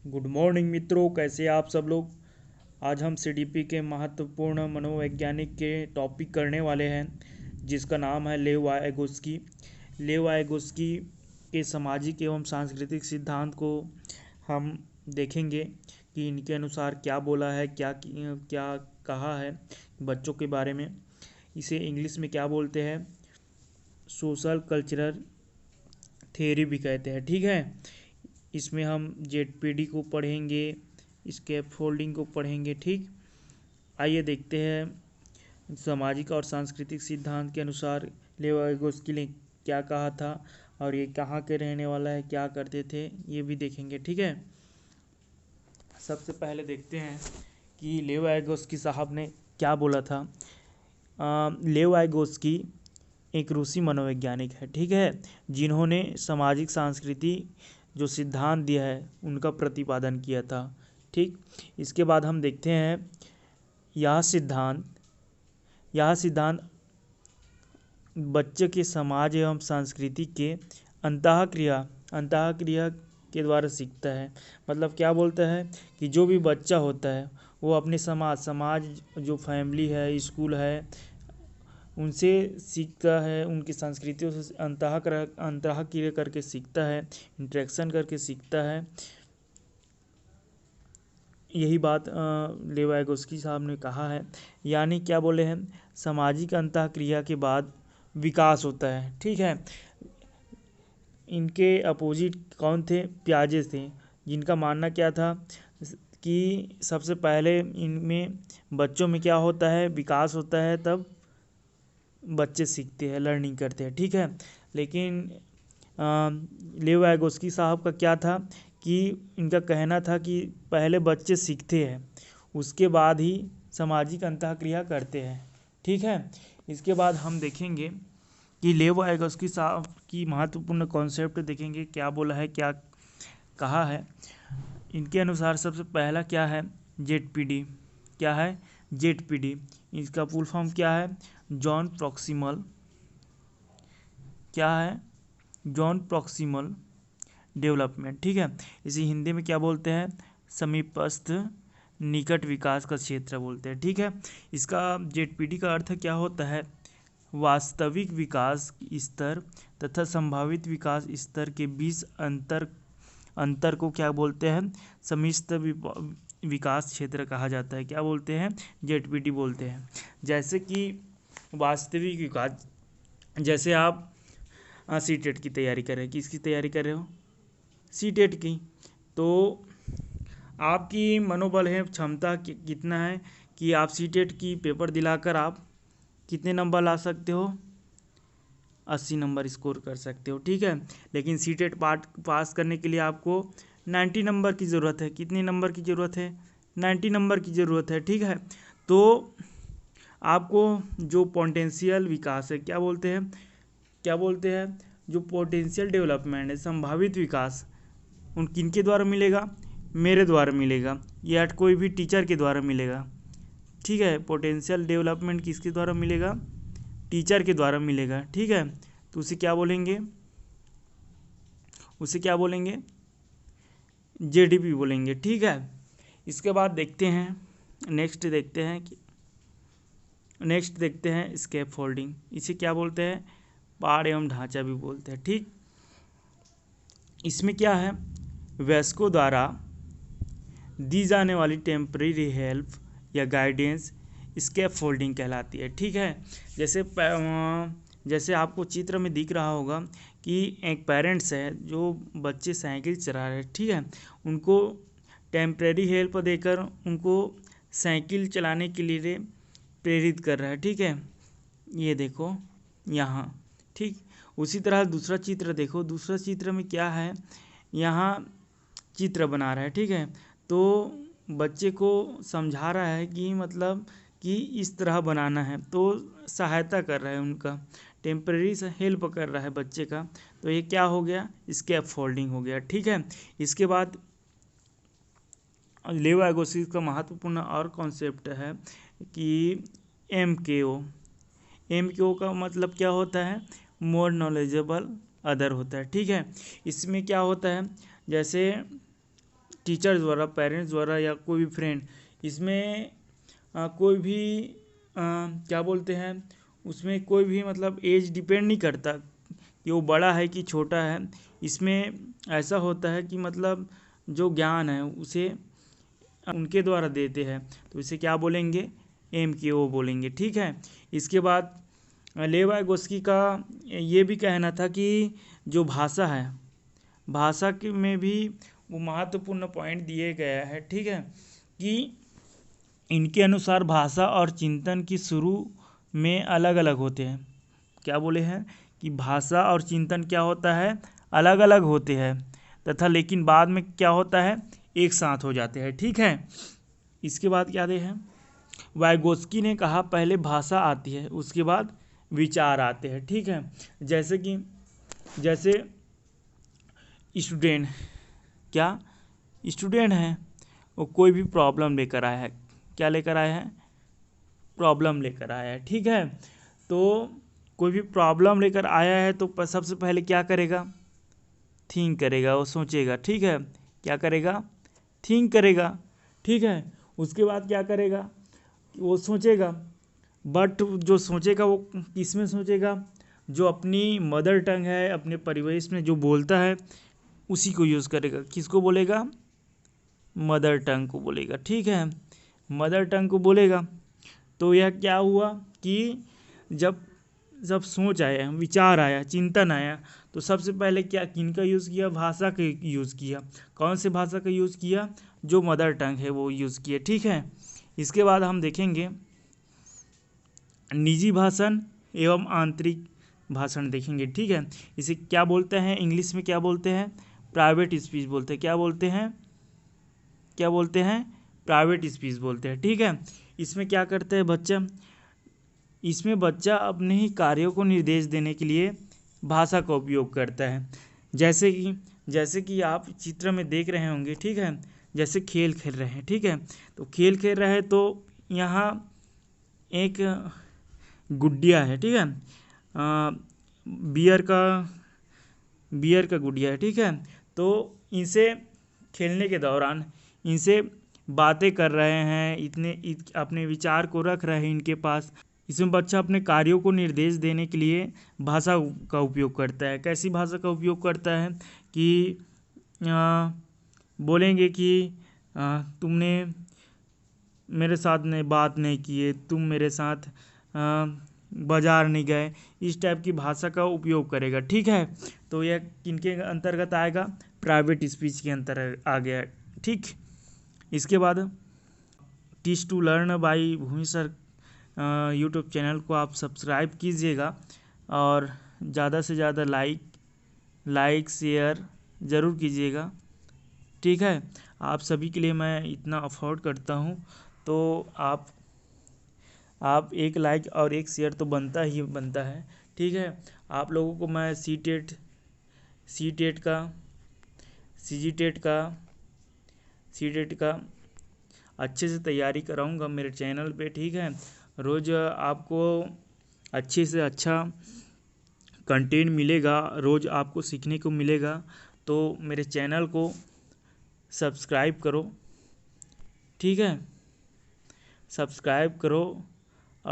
Good morning मित्रों, कैसे आप सब लोग। आज हम सीडीपी के महत्वपूर्ण मनोवैज्ञानिक के टॉपिक करने वाले हैं जिसका नाम है लेव वायगोस्की। लेव वायगोस्की के सामाजिक एवं सांस्कृतिक सिद्धांत को हम देखेंगे कि इनके अनुसार क्या बोला है, क्या क्या कहा है बच्चों के बारे में। इसे इंग्लिश में क्या बोलते हैं, सोशल कल्चरल थ्योरी भी कहते हैं। ठीक है, इसमें हम जेडपीडी को पढ़ेंगे, स्कैफोल्डिंग को पढ़ेंगे। ठीक, आइए देखते हैं सामाजिक और सांस्कृतिक सिद्धांत के अनुसार लेव वायगोस्की ने क्या कहा था और ये कहाँ के रहने वाला है, क्या करते थे, ये भी देखेंगे। ठीक है, सबसे पहले देखते हैं कि लेव वायगोस्की साहब ने क्या बोला था। लेव वायगोस्की एक रूसी मनोवैज्ञानिक है, ठीक है, जिन्होंने सामाजिक सांस्कृति जो सिद्धांत दिया है उनका प्रतिपादन किया था। ठीक, इसके बाद हम देखते हैं यह सिद्धांत बच्चे के समाज एवं संस्कृति के अंतःक्रिया के द्वारा सीखता है। मतलब क्या बोलता है कि जो भी बच्चा होता है वो अपने समाज जो फैमिली है, स्कूल है, उनसे सीखता है, उनकी संस्कृतियों से अंतःक्रिया करके सीखता है, इंटरेक्शन करके सीखता है। यही बात लेव वायगोस्की साहब ने कहा है। यानी क्या बोले हैं, सामाजिक अंतःक्रिया के बाद विकास होता है। ठीक है, इनके अपोजिट कौन थे, पियाजे थे, जिनका मानना क्या था कि सबसे पहले इनमें बच्चों में क्या होता है, विकास होता है, तब बच्चे सीखते हैं, लर्निंग करते हैं। ठीक है, लेकिन लेव वायगोस्की साहब का क्या था कि इनका कहना था कि पहले बच्चे सीखते हैं, उसके बाद ही सामाजिक अंतःक्रिया करते हैं। ठीक है, इसके बाद हम देखेंगे कि लेव वायगोस्की साहब की महत्वपूर्ण कॉन्सेप्ट देखेंगे, क्या बोला है, क्या कहा है। इनके अनुसार सबसे पहला क्या है, जेडपीडी। क्या है, जेडपीडी, इसका फुल फॉर्म क्या है, जॉन प्रॉक्सिमल। क्या है, जॉन प्रॉक्सिमल डेवलपमेंट। ठीक है, इसे हिंदी में क्या बोलते हैं, समीपस्थ निकट विकास का क्षेत्र बोलते हैं। ठीक है, इसका जेडपीडी का अर्थ क्या होता है, वास्तविक विकास स्तर तथा संभावित विकास स्तर के बीच अंतर को क्या बोलते हैं, समीपस्थ विकास क्षेत्र कहा जाता है। क्या बोलते हैं, जेडपीडी बोलते हैं। जैसे कि वास्तविक विकास, जैसे आप सीटेट की तैयारी कर रहे हैं, किसकी तैयारी कर रहे हो, सीटेट की, तो आपकी मनोबल है, क्षमता कितना है कि आप सीटेट की पेपर दिलाकर आप कितने नंबर ला सकते हो, 80 नंबर स्कोर कर सकते हो। ठीक है, लेकिन सीटेट पास करने के लिए आपको 90 नंबर की ज़रूरत है। कितने नंबर की ज़रूरत है, 90 नंबर की ज़रूरत है। ठीक है, तो आपको जो पोटेंशियल विकास है, क्या बोलते हैं, जो पोटेंशियल डेवलपमेंट है, संभावित विकास, उन किनके द्वारा मिलेगा, मेरे द्वारा मिलेगा या कोई भी टीचर के द्वारा मिलेगा। ठीक है, पोटेंशियल डेवलपमेंट किसके द्वारा मिलेगा, टीचर के द्वारा मिलेगा। ठीक है, तो उसे क्या बोलेंगे, जेडीपी बोलेंगे। ठीक है, इसके बाद देखते हैं नेक्स्ट देखते हैं स्कैप फोल्डिंग। इसे क्या बोलते हैं, पाड़ एवं ढांचा भी बोलते हैं। ठीक, इसमें क्या है, वयस्कों द्वारा दी जाने वाली टेम्परेरी हेल्प या गाइडेंस स्कैप फोल्डिंग कहलाती है। ठीक है, जैसे आपको चित्र में दिख रहा होगा कि एक पेरेंट्स है जो बच्चे साइकिल चला रहे हैं। ठीक है, उनको टेम्परेरी हेल्प देकर उनको साइकिल चलाने के लिए प्रेरित कर रहा है। ठीक है, ये देखो यहाँ। ठीक, उसी तरह दूसरा चित्र देखो, दूसरा चित्र में क्या है, यहाँ चित्र बना रहा है। ठीक है, तो बच्चे को समझा रहा है कि मतलब कि इस तरह बनाना है, तो सहायता कर रहा है, उनका टेम्परेरी से हेल्प कर रहा है बच्चे का। तो ये क्या हो गया, स्कैप फोल्डिंग हो गया। ठीक है, इसके बाद लेव वायगोस्की का महत्वपूर्ण और कॉन्सेप्ट है कि एम के ओ का मतलब क्या होता है, मोर नॉलेजेबल अदर होता है। ठीक है, इसमें क्या होता है, जैसे टीचर द्वारा, पेरेंट्स द्वारा या कोई भी फ्रेंड, इसमें कोई भी क्या बोलते हैं, उसमें कोई भी मतलब एज डिपेंड नहीं करता कि वो बड़ा है कि छोटा है। इसमें ऐसा होता है कि मतलब जो ज्ञान है उसे उनके द्वारा देते हैं, तो इसे क्या बोलेंगे, MKO बोलेंगे। ठीक है। इसके बाद लेव वाइगोस्की का ये भी कहना था कि जो भाषा है, भाषा के में भी वो महत्वपूर्ण पॉइंट दिए गया है। ठीक है, कि इनके अनुसार भाषा और चिंतन की शुरू में अलग अलग होते हैं। क्या बोले हैं कि भाषा और चिंतन क्या होता है, अलग अलग होते हैं, तथा लेकिन बाद में क्या होता है, एक साथ हो जाते हैं। ठीक है। इसके बाद क्या दे हैं, वाइगोस्की ने कहा पहले भाषा आती है, उसके बाद विचार आते हैं। ठीक है। जैसे स्टूडेंट, क्या स्टूडेंट है, वो कोई भी प्रॉब्लम लेकर आया है, क्या लेकर आया है, प्रॉब्लम लेकर आया है। ठीक है। तो कोई भी प्रॉब्लम लेकर आया है तो सबसे पहले क्या करेगा, थिंक करेगा, वो सोचेगा। ठीक है। क्या करेगा, थिंक करेगा। ठीक है। उसके बाद क्या करेगा, वो सोचेगा, बट जो सोचेगा वो किस में सोचेगा, जो अपनी मदर टंग है, अपने परिवेश में जो बोलता है उसी को यूज़ करेगा। किसको बोलेगा, मदर टंग को बोलेगा। ठीक है। मदर टंग को बोलेगा। तो यह क्या हुआ कि जब जब सोच आया, विचार आया, चिंतन आया, तो सबसे पहले क्या, किनका यूज़ किया, भाषा का यूज़ किया। कौन से भाषा का यूज़ किया, जो मदर टंग है वो यूज़ किया। ठीक है। इसके बाद हम देखेंगे निजी भाषण एवं आंतरिक भाषण देखेंगे। ठीक है। इसे क्या बोलते हैं, इंग्लिश में क्या बोलते हैं, प्राइवेट स्पीच बोलते हैं। क्या बोलते हैं, क्या बोलते हैं, प्राइवेट स्पीच बोलते हैं। ठीक है। इसमें क्या करते हैं बच्चा, इसमें बच्चा अपने ही कार्यों को निर्देश देने के लिए भाषा का उपयोग करता है। जैसे कि आप चित्र में देख रहे होंगे। ठीक है। जैसे खेल खेल रहे हैं। ठीक है। तो खेल खेल रहे हैं तो यहाँ एक गुड्डिया है। ठीक है। बियर का गुड्डिया है। ठीक है। तो इनसे खेलने के दौरान इनसे बातें कर रहे हैं, अपने विचार को रख रहे हैं इनके पास। इसमें बच्चा अपने कार्यों को निर्देश देने के लिए भाषा का उपयोग करता है। कैसी भाषा का उपयोग करता है कि बोलेंगे कि तुमने मेरे साथ ने बात नहीं की है, तुम मेरे साथ बाजार नहीं गए, इस टाइप की भाषा का उपयोग करेगा। ठीक है। तो यह किनके अंतर्गत आएगा, प्राइवेट स्पीच के अंतर्गत आ गया। ठीक। इसके बाद teach to learn by Bhumi sir YouTube channel को आप सब्सक्राइब कीजिएगा और ज़्यादा से ज़्यादा लाइक शेयर ज़रूर कीजिएगा। ठीक है। आप सभी के लिए मैं इतना अफोर्ड करता हूँ, तो आप एक लाइक और एक शेयर तो बनता ही बनता है। ठीक है। आप लोगों को मैं सी टेट का, सी टेट का अच्छे से तैयारी कराऊंगा मेरे चैनल पे। ठीक है। रोज़ आपको अच्छे से अच्छा कंटेंट मिलेगा, रोज़ आपको सीखने को मिलेगा। तो मेरे चैनल को सब्सक्राइब करो। ठीक है। सब्सक्राइब करो